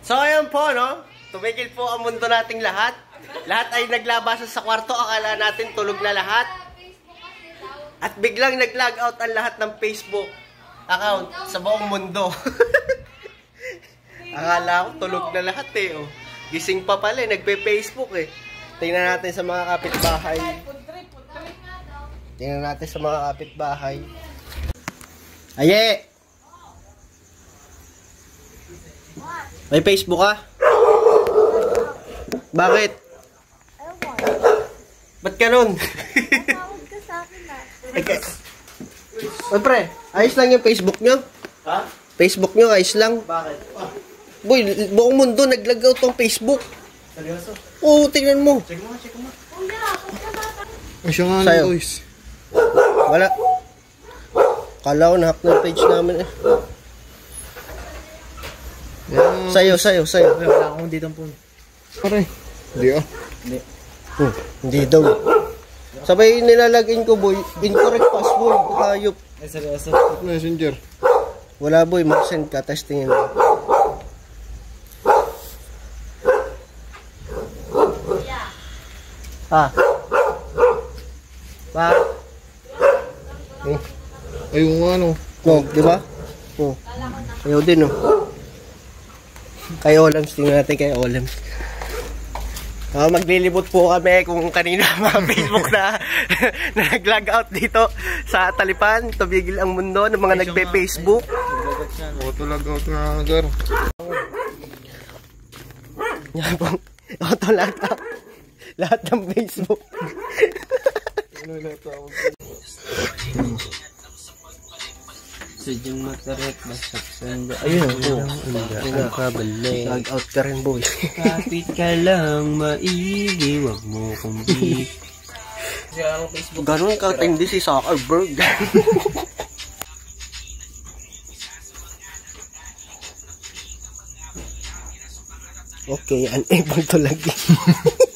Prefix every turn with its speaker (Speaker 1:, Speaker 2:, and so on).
Speaker 1: So ayun po, no? Tumigil po ang mundo nating lahat. Lahat ay naglabasa sa kwarto. Akala natin tulog na lahat. At biglang nag-log out ang lahat ng Facebook account sa buong mundo. Akala ko tulog na lahat eh. Oh. Gising pa pala eh. Nagpe-Facebook eh. Tingnan natin sa mga kapitbahay. Tingnan natin sa mga kapitbahay. Aye! May Facebook ka? Bakit? Ba't ganun?
Speaker 2: Tawag ka sa akin
Speaker 1: Oy pre, ayos lang yung Facebook nyo?
Speaker 3: Ha?
Speaker 1: Facebook nyo, ayos lang.
Speaker 3: Bakit?
Speaker 1: Boy, buong mundo naglag-out tong Facebook.
Speaker 3: Seryoso?
Speaker 1: Oo, tingnan mo.
Speaker 3: Check mo, check mo.
Speaker 4: Ay, siya nga
Speaker 1: Sa'yo.
Speaker 4: boys.
Speaker 1: Wala. Kala ko na-hack na yung page namin eh.
Speaker 4: Yan.
Speaker 1: Sa'yo.
Speaker 3: Wala akong dito po.
Speaker 4: Pare. Hindi ah.
Speaker 1: Hindi daw. Sabay nilalagin ko boy, incorrect password, hayop.
Speaker 3: Ay, seryoso?
Speaker 4: Messenger.
Speaker 1: Wala boy, mag-send ka, testingin mo. Ah. Ba?
Speaker 4: Ay, yung ano.
Speaker 1: No, di ba? Oh. Ayaw din, oh. Kay Olams, tingnan natin kay Olams. Maglilibot po kami kung kanina mga Facebook na nag-log out dito sa Talipan. Tumigil ang mundo ng mga nagpe-Facebook.
Speaker 4: Auto-log out nga, sir.
Speaker 1: Yan po. Auto-log out. Lahat ng Facebook.
Speaker 3: Sadyang matarek, basak sanda. Ayun po.
Speaker 1: Ang kabali. Log out ka rin, boy.
Speaker 3: Kapit ka lang, maigi. Huwag mo kong big.
Speaker 1: Ganun ka tindi si Zuckerberg. Okay, unable to log in.